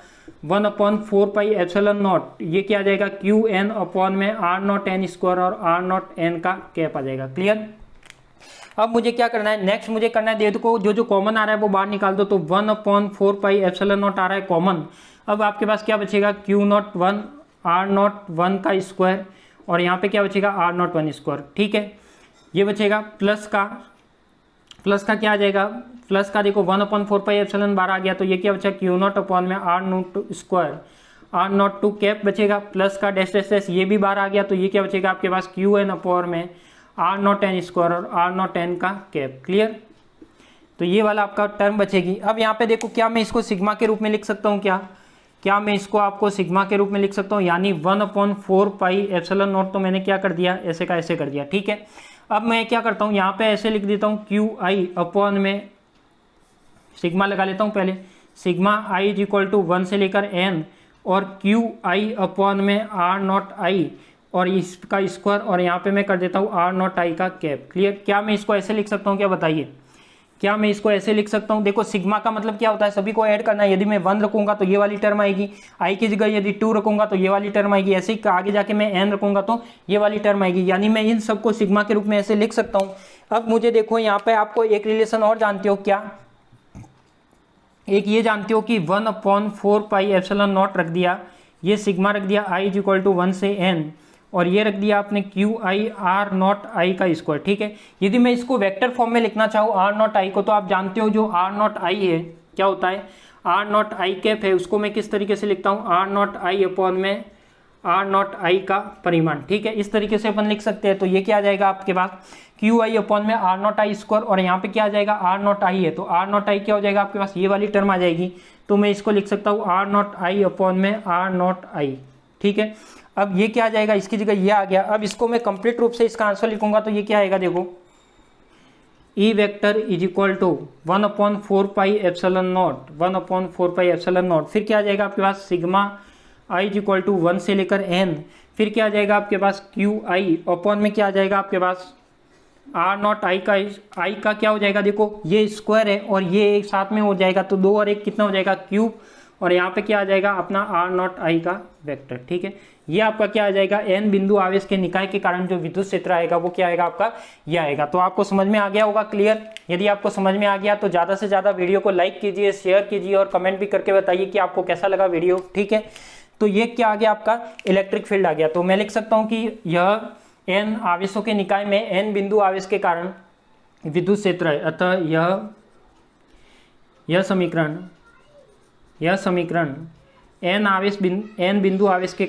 1/4πε0, ये क्या आ जाएगा? Qn अपॉन में R0n स्क्वायर और R0n का कैप आ जाएगा। क्लियर? अब मुझे क्या करना है? नेक्स्ट मुझे करना है, देखो जो कॉमन आ रहा है वो बाहर निकाल दो, तो 1/4πε0 आ रहा है कॉमन। अब आपके पास क्या बचेगा? Q01 R01 का स्क्वायर और यहाँ पे क्या बचेगा? R01 square. ठीक है, ये बचेगा प्लस का क्या आ जाएगा? प्लस का देखो 1/4πε बाहर आ गया, तो ये क्या बचा? Q0 अपॉन में R02 स्क्वायर, R02 कैप बचेगा, प्लस का डैश डैश डैश ये भी बाहर आ गया, तो ये क्या बचेगा आपके पास? Qn अपॉन में R0n स्क्वायर और R0n का कैप। क्लियर? तो ये वाला आपका टर्म बचेगी। अब यहाँ पे देखो, क्या मैं इसको सिग्मा के रूप में लिख सकता हूँ? क्या मैं इसको आपको सिग्मा के रूप में लिख सकता हूँ, यानी 1/4 पाई एप्सिलॉन नॉट। तो मैंने क्या कर दिया, ऐसे का ऐसे कर दिया, ठीक है। अब मैं क्या करता हूँ, यहाँ पे ऐसे लिख देता हूँ क्यू आई अपॉन में सिग्मा लगा लेता हूँ पहले, sigma I is equal to 1 से लेकर n, और क्यू आई अपॉन में आर नॉट आई और इसका स्क्वायर, और यहाँ पे मैं कर देता हूँ आर नॉट आई का कैप। क्लियर? क्या मैं इसको ऐसे लिख सकता हूँ? क्या बताइए, क्या मैं इसको ऐसे लिख सकता हूँ? देखो सिग्मा का मतलब क्या होता है, सभी को ऐड करना है। यदि मैं 1 रखूंगा तो ये वाली टर्म आएगी, आई की जगह यदि 2 रखूंगा तो ये वाली टर्म आएगी, ऐसे ही आगे जाके मैं n रखूंगा तो ये वाली टर्म आएगी, यानी मैं इन सबको सिग्मा के रूप में ऐसे लिख सकता हूँ। अब मुझे देखो यहाँ पे आपको एक रिलेशन और जानते हो क्या, एक ये जानते हो कि 1/4 पाई एप्सिलॉन नॉट रख दिया, ये सिग्मा रख दिया i इज इक्वल टू 1 से n, और ये रख दिया आपने क्यू आई आर नॉट आई का स्क्वायर, ठीक है। यदि मैं इसको वेक्टर फॉर्म में लिखना चाहूँ आर नॉट आई को, तो आप जानते हो जो आर नॉट आई है क्या होता है, आर नॉट आई कैप है, उसको मैं किस तरीके से लिखता हूँ, आर नॉट आई अपॉन में आर नॉट आई का परिमाण, ठीक है। इस तरीके से अपन लिख सकते हैं। तो ये क्या आ जाएगा आपके पास, क्यू आई अपॉन में आर नॉट आई स्क्वायर, और यहाँ पे क्या आ जाएगा, आर नॉट आई है, तो आर नॉट आई क्या हो जाएगा आपके पास, ये वाली टर्म आ जाएगी। तो मैं इसको लिख सकता हूँ आर नॉट आई अपॉन में आर नॉट आई, ठीक है। अब ये क्या आ जाएगा, इसकी जगह ये आ गया। अब इसको मैं कंप्लीट रूप से इसका आंसर लिखूंगा तो ये क्या आएगा, देखो E vector is equal to 1/4 pi epsilon nought, 1/4 pi epsilon nought, फिर क्या आ जाएगा आपके पास sigma I is equal to 1 से लेकर n, फिर क्या आ जाएगा आपके पास क्यू आई अपॉन में क्या आ जाएगा आपके पास आर नॉट आई का क्या हो जाएगा, देखो ये स्क्वायर है और ये एक साथ में हो जाएगा, तो 2 और 1 कितना हो जाएगा क्यूब, और यहाँ पे क्या आ जाएगा अपना आर नॉट आई का वेक्टर, ठीक है। ये आपका क्या आ जाएगा, n बिंदु आवेश के निकाय के कारण जो विद्युत क्षेत्र आएगा वो क्या आएगा आपका, ये आएगा। तो आपको समझ में आ गया होगा, क्लियर? यदि आपको समझ में आ गया तो ज़्यादा से ज़्यादा वीडियो को लाइक कीजिए, शेयर कीजिए और कमेंट भी करके बताइए कि आपको कैसा लगा वीडियो, ठीक है। तो ये क्या आ गया आपका, इलेक्ट्रिक फील्ड आ गया। तो मैं लिख सकता हूँ कि यह n आवेशों के निकाय में n बिंदु आवेश के कारण विद्युत क्षेत्र है, अतः यह समीकरण n बिंदु आवेश के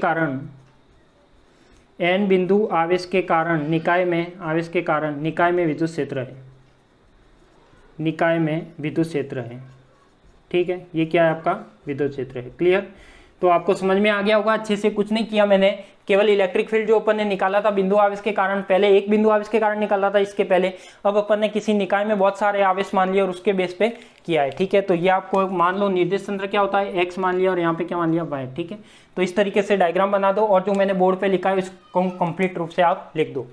कारण निकाय में विद्युत क्षेत्र है, ठीक है। ये क्या है आपका विद्युत क्षेत्र है, क्लियर? तो आपको समझ में आ गया होगा, अच्छे से कुछ नहीं किया मैंने, केवल इलेक्ट्रिक फील्ड जो अपन ने निकाला था बिंदु आवेश के कारण, पहले एक बिंदु आवेश के कारण निकाला था इसके पहले, अब अपन ने किसी निकाय में बहुत सारे आवेश मान लिए और उसके बेस पे किया है, ठीक है। तो ये आपको मान लो निर्देश तंत्र क्या होता है, x मान लिया और यहाँ पे क्या मान लिया y, ठीक है। तो इस तरीके से डायग्राम बना दो और जो मैंने बोर्ड पे लिखा है इसको कंप्लीट रूप से आप लिख दो।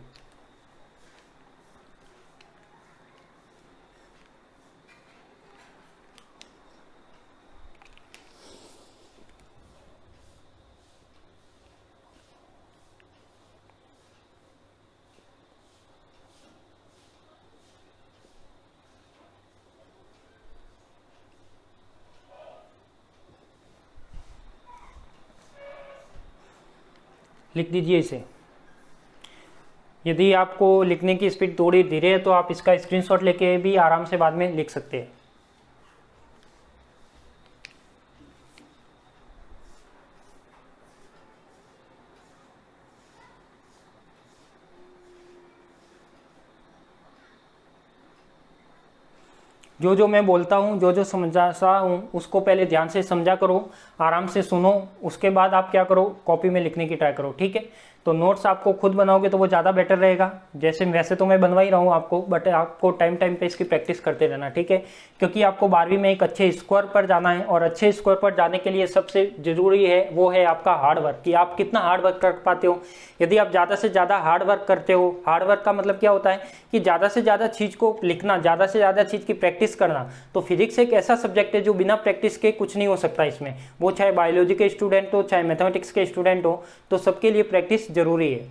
लिख दीजिए इसे। यदि आपको लिखने की स्पीड थोड़ी धीरे है तो आप इसका स्क्रीनशॉट लेके भी आराम से बाद में लिख सकते हैं। जो जो मैं बोलता हूँ, जो जो समझा हूँ उसको पहले ध्यान से समझा करो, आराम से सुनो, उसके बाद आप क्या करो, कॉपी में लिखने की ट्राई करो, ठीक है। तो नोट्स आपको खुद बनाओगे तो वो ज़्यादा बेटर रहेगा, जैसे वैसे तो मैं बनवा ही रहा हूँ आपको, बट आपको टाइम टाइम पे इसकी प्रैक्टिस करते रहना, ठीक है। क्योंकि आपको 12वीं में एक अच्छे स्कोर पर जाना है और अच्छे स्कोर पर जाने के लिए सबसे ज़रूरी है वो है आपका हार्ड वर्क, कि आप कितना हार्ड वर्क कर पाते हो। यदि आप ज़्यादा से ज़्यादा हार्ड वर्क करते हो, हार्ड वर्क का मतलब क्या होता है कि ज़्यादा से ज़्यादा चीज़ को लिखना, ज़्यादा से ज़्यादा चीज़ की प्रैक्टिस करना। तो फिजिक्स एक ऐसा सब्जेक्ट है जो बिना प्रैक्टिस के कुछ नहीं हो सकता इसमें, वो चाहे बायोलॉजी के स्टूडेंट हो चाहे मैथमेटिक्स के स्टूडेंट हो, तो सबके लिए प्रैक्टिस जरूरी है।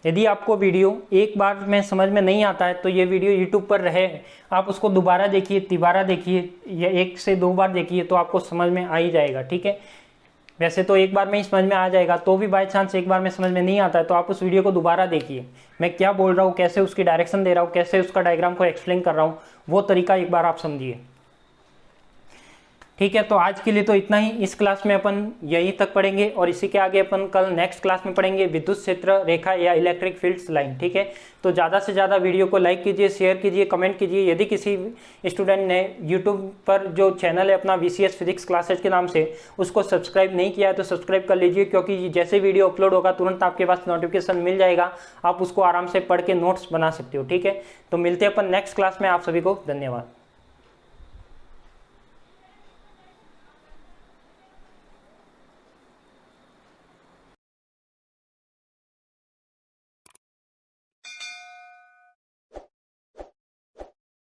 यदि आपको वीडियो एक बार में समझ में नहीं आता है तो ये वीडियो YouTube पर रहे, आप उसको दोबारा देखिए, तिबारा देखिए या 1 से 2 बार देखिए तो आपको समझ में आ ही जाएगा, ठीक है। वैसे तो एक बार में ही समझ में आ जाएगा, तो भी बाय चांस एक बार में समझ में नहीं आता है तो आप उस वीडियो को दोबारा देखिए, मैं क्या बोल रहा हूँ, कैसे उसकी डायरेक्शन दे रहा हूँ, कैसे उसका डायग्राम को एक्सप्लेन कर रहा हूँ, वो तरीका एक बार आप समझिए। ठीक है, तो आज के लिए तो इतना ही। इस क्लास में अपन यहीं तक पढ़ेंगे और इसी के आगे अपन कल नेक्स्ट क्लास में पढ़ेंगे विद्युत क्षेत्र रेखा या इलेक्ट्रिक फील्ड्स लाइन। ठीक है, तो ज़्यादा से ज़्यादा वीडियो को लाइक कीजिए, शेयर कीजिए, कमेंट कीजिए। यदि किसी स्टूडेंट ने यूट्यूब पर जो चैनल है अपना VCS फिजिक्स क्लासेज के नाम से, उसको सब्सक्राइब नहीं किया है तो सब्सक्राइब कर लीजिए, क्योंकि जैसे वीडियो अपलोड होगा तुरंत आपके पास नोटिफिकेशन मिल जाएगा, आप उसको आराम से पढ़ के नोट्स बना सकते हो। ठीक है, तो मिलते हैं अपन नेक्स्ट क्लास में। आप सभी को धन्यवाद।